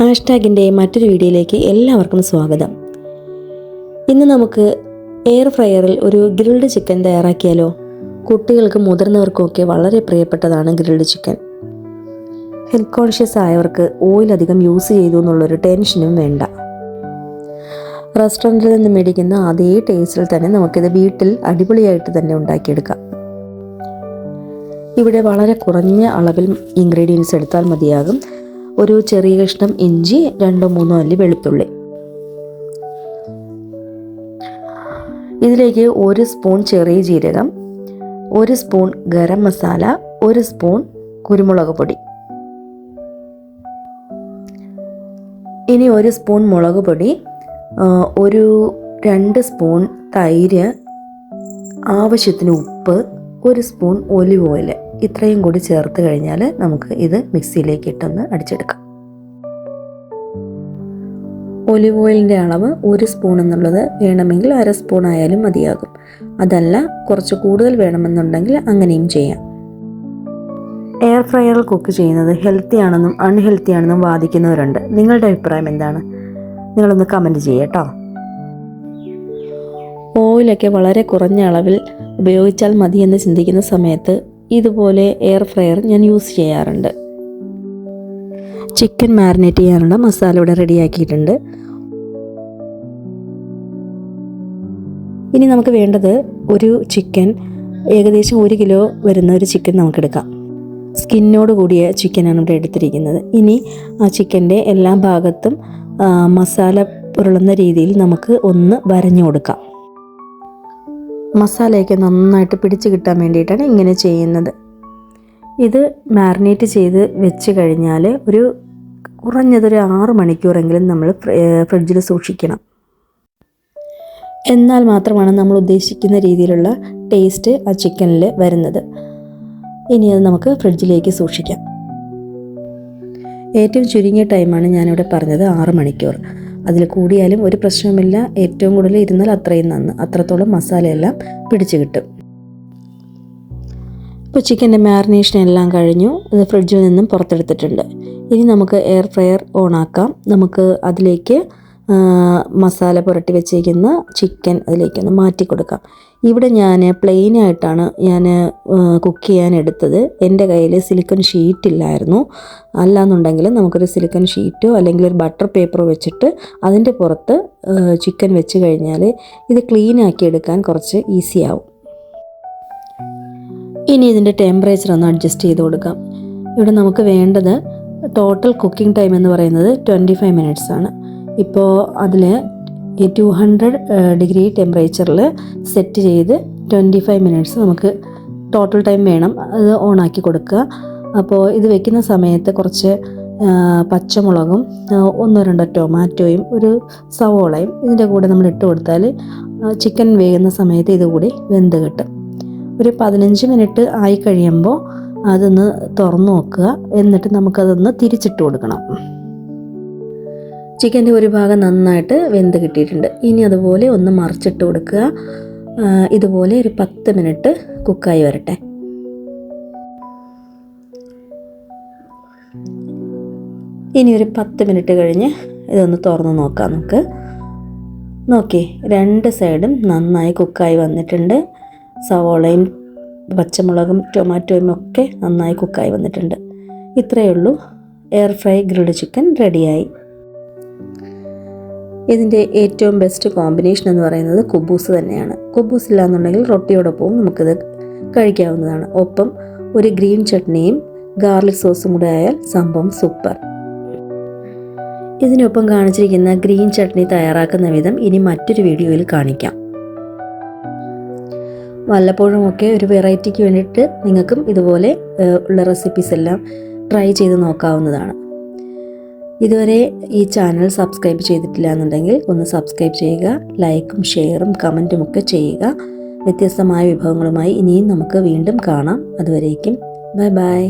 ഹാഷ്ടാഗിൻ്റെ മറ്റൊരു വീഡിയോയിലേക്ക് എല്ലാവർക്കും സ്വാഗതം. ഇന്ന് നമുക്ക് എയർ ഫ്രയറിൽ ഒരു ഗ്രിൽഡ് ചിക്കൻ തയ്യാറാക്കിയാലോ? കുട്ടികൾക്കും മുതിർന്നവർക്കുമൊക്കെ വളരെ പ്രിയപ്പെട്ടതാണ് ഗ്രിൽഡ് ചിക്കൻ. ഹെൽത്ത് കോൺഷ്യസ് ആയവർക്ക് ഓയിൽ അധികം യൂസ് ചെയ്തു എന്നുള്ളൊരു ടെൻഷനും വേണ്ട. റെസ്റ്റോറൻറ്റിൽ നിന്ന് മേടിക്കുന്ന അതേ ടേസ്റ്റിൽ തന്നെ നമുക്കിത് വീട്ടിൽ അടിപൊളിയായിട്ട് തന്നെ ഉണ്ടാക്കിയെടുക്കാം. ഇവിടെ വളരെ കുറഞ്ഞ അളവിൽ ഇൻഗ്രീഡിയൻസ് എടുത്താൽ മതിയാകും. ഒരു ചെറിയ കഷ്ണം ഇഞ്ചി, 2-3 അല്ലി വെളുത്തുള്ളി. ഇതിലേക്ക് 1 സ്പൂൺ ചെറിയ ജീരകം, 1 സ്പൂൺ ഗരം മസാല, 1 സ്പൂൺ കുരുമുളക് പൊടി. ഇനി 1 സ്പൂൺ മുളക് പൊടി, 2 സ്പൂൺ തൈര്, ആവശ്യത്തിന് ഉപ്പ്, 1 സ്പൂൺ ഒലിവ് ഓയിൽ. ഇത്രയും കൂടി ചേർത്ത് കഴിഞ്ഞാൽ നമുക്ക് ഇത് മിക്സിയിലേക്ക് ഇട്ടൊന്ന് അടിച്ചെടുക്കാം. ഒലിവ് ഓയിലിൻ്റെ അളവ് 1 സ്പൂൺ എന്നുള്ളത് വേണമെങ്കിൽ 1/2 സ്പൂൺ ആയാലും മതിയാകും. അതല്ല കുറച്ച് കൂടുതൽ വേണമെന്നുണ്ടെങ്കിൽ അങ്ങനെയും ചെയ്യാം. എയർ ഫ്രയറിൽ കുക്ക് ചെയ്യുന്നത് ഹെൽത്തി ആണെന്നും അൺഹെൽത്തി ആണെന്നും വാദിക്കുന്നവരുണ്ട്. നിങ്ങളുടെ അഭിപ്രായം എന്താണ്? നിങ്ങളൊന്ന് കമൻറ്റ് ചെയ്യട്ടോ. ഓയിലൊക്കെ വളരെ കുറഞ്ഞ അളവിൽ ഉപയോഗിച്ചാൽ മതിയെന്ന് ചിന്തിക്കുന്ന സമയത്ത് ഇതുപോലെ എയർ ഫ്രയർ ഞാൻ യൂസ് ചെയ്യാറുണ്ട്. ചിക്കൻ മാരിനേറ്റ് ചെയ്യാനുള്ള മസാല ഇവിടെ റെഡിയാക്കിയിട്ടുണ്ട്. ഇനി നമുക്ക് വേണ്ടത് ഒരു ചിക്കൻ, ഏകദേശം 1 കിലോ വരുന്ന ഒരു ചിക്കൻ നമുക്കെടുക്കാം. സ്കിന്നോട് കൂടിയ ചിക്കനാണ് ഇവിടെ എടുത്തിരിക്കുന്നത്. ഇനി ആ ചിക്കൻ്റെ എല്ലാ ഭാഗത്തും മസാല പുരളുന്ന രീതിയിൽ നമുക്ക് ഒന്ന് വരഞ്ഞു കൊടുക്കാം. മസാലയൊക്കെ നന്നായിട്ട് പിടിച്ച് കിട്ടാൻ വേണ്ടിയിട്ടാണ് ഇങ്ങനെ ചെയ്യുന്നത്. ഇത് മാരിനേറ്റ് ചെയ്ത് വെച്ച് കഴിഞ്ഞാൽ കുറഞ്ഞതൊരു 6 മണിക്കൂറെങ്കിലും നമ്മൾ ഫ്രിഡ്ജിൽ സൂക്ഷിക്കണം. എന്നാൽ മാത്രമാണ് നമ്മൾ ഉദ്ദേശിക്കുന്ന രീതിയിലുള്ള ടേസ്റ്റ് ആ ചിക്കനിൽ വരുന്നത്. ഇനി അത് നമുക്ക് ഫ്രിഡ്ജിലേക്ക് സൂക്ഷിക്കാം. ഏറ്റവും ചുരുങ്ങിയ ടൈമാണ് ഞാനിവിടെ പറഞ്ഞത്, 6 മണിക്കൂർ. അതിൽ കൂടിയാലും ഒരു പ്രശ്നമില്ല. ഏറ്റവും കൂടുതൽ ഇരുന്നാൽ അത്രയും നന്ന്. അത്രത്തോളം മസാലയെല്ലാം പിടിച്ച് കിട്ടും. ഇപ്പോൾ ചിക്കൻ്റെ മാരിനേഷൻ എല്ലാം കഴിഞ്ഞു. ഇത് ഫ്രിഡ്ജിൽ നിന്നും പുറത്തെടുത്തിട്ടുണ്ട്. ഇനി നമുക്ക് എയർ ഫ്രയർ ഓണാക്കാം. നമുക്ക് അതിലേക്ക് മസാല പുരട്ടി വെച്ചിരിക്കുന്ന ചിക്കൻ അതിലേക്കൊന്ന് മാറ്റി കൊടുക്കാം. ഇവിടെ ഞാൻ പ്ലെയിനായിട്ടാണ് കുക്ക് ചെയ്യാൻ എടുത്തത്. എൻ്റെ കയ്യിൽ സിലിക്കൺ ഷീറ്റ് ഇല്ലായിരുന്നു. അല്ലാന്നുണ്ടെങ്കിൽ നമുക്കൊരു സിലിക്കൺ ഷീറ്റോ അല്ലെങ്കിൽ ഒരു ബട്ടർ പേപ്പറോ വെച്ചിട്ട് അതിൻ്റെ പുറത്ത് ചിക്കൻ വെച്ച് കഴിഞ്ഞാൽ ഇത് ക്ലീനാക്കി എടുക്കാൻ കുറച്ച് ഈസി ആവും. ഇനി ഇതിൻ്റെ ടെമ്പറേച്ചർ ഒന്ന് അഡ്ജസ്റ്റ് ചെയ്ത് കൊടുക്കാം. ഇവിടെ നമുക്ക് വേണ്ടത് ടോട്ടൽ കുക്കിംഗ് ടൈം എന്ന് പറയുന്നത് 25 മിനിറ്റ്സ് ആണ്. ഇപ്പോൾ അതിൽ 200 ഡിഗ്രി ടെമ്പറേച്ചറിൽ സെറ്റ് ചെയ്ത് 25 മിനിറ്റ്സ് നമുക്ക് ടോട്ടൽ ടൈം വേണം. അത് ഓണാക്കി കൊടുക്കുക. അപ്പോൾ ഇത് വെക്കുന്ന സമയത്ത് കുറച്ച് പച്ചമുളകും 1-2 ടൊമാറ്റോയും ഒരു സവോളയും ഇതിൻ്റെ കൂടെ നമ്മൾ ഇട്ട് കൊടുത്താൽ ചിക്കൻ വേകുന്ന സമയത്ത് ഇതുകൂടി വെന്ത് കിട്ടും. ഒരു 15 മിനിറ്റ് ആയി കഴിയുമ്പോൾ അതൊന്ന് തുറന്നു നോക്കുക. എന്നിട്ട് നമുക്കതൊന്ന് തിരിച്ചിട്ട് കൊടുക്കണം. ചിക്കൻ്റെ ഒരു ഭാഗം നന്നായിട്ട് വെന്ത് കിട്ടിയിട്ടുണ്ട്. ഇനി അതുപോലെ ഒന്ന് മറിച്ചിട്ട് കൊടുക്കുക. ഇതുപോലെ ഒരു 10 മിനിറ്റ് കുക്കായി വരട്ടെ. ഇനി ഒരു 10 മിനിറ്റ് കഴിഞ്ഞ് ഇതൊന്ന് തുറന്ന് നോക്കാം. നോക്കി 2 സൈഡും നന്നായി കുക്കായി വന്നിട്ടുണ്ട്. സവോളയും പച്ചമുളകും ടൊമാറ്റോയും ഒക്കെ നന്നായി കുക്കായി വന്നിട്ടുണ്ട്. ഇത്രയേ ഉള്ളൂ. എയർ ഫ്രൈ ഗ്രിൽഡ് ചിക്കൻ റെഡിയായി. ഇതിൻ്റെ ഏറ്റവും ബെസ്റ്റ് കോമ്പിനേഷൻ എന്ന് പറയുന്നത് കുബൂസ് തന്നെയാണ്. കുബൂസ് ഇല്ലാന്നുണ്ടെങ്കിൽ റൊട്ടിയോടൊപ്പവും നമുക്കിത് കഴിക്കാവുന്നതാണ്. ഒപ്പം ഒരു ഗ്രീൻ ചട്നിയും ഗാർലിക് സോസും കൂടെ ആയാൽ സംഭവം സൂപ്പർ. ഇതിനൊപ്പം കാണിച്ചിരിക്കുന്ന ഗ്രീൻ ചട്നി തയ്യാറാക്കുന്ന വിധം ഇനി മറ്റൊരു വീഡിയോയിൽ കാണിക്കാം. വല്ലപ്പോഴുമൊക്കെ ഒരു വെറൈറ്റിക്ക് വേണ്ടിയിട്ട് നിങ്ങൾക്കും ഇതുപോലെ ഉള്ള റെസിപ്പീസ് എല്ലാം ട്രൈ ചെയ്ത് നോക്കാവുന്നതാണ്. ഇതുവരെ ഈ ചാനൽ സബ്സ്ക്രൈബ് ചെയ്തിട്ടില്ല എന്നുണ്ടെങ്കിൽ ഒന്ന് സബ്സ്ക്രൈബ് ചെയ്യുക. ലൈക്കും ഷെയറും കമൻറ്റും ഒക്കെ ചെയ്യുക. വ്യത്യസ്തമായ വിഭവങ്ങളുമായി ഇനിയും നമുക്ക് വീണ്ടും കാണാം. അതുവരേക്കും ബൈ ബൈ.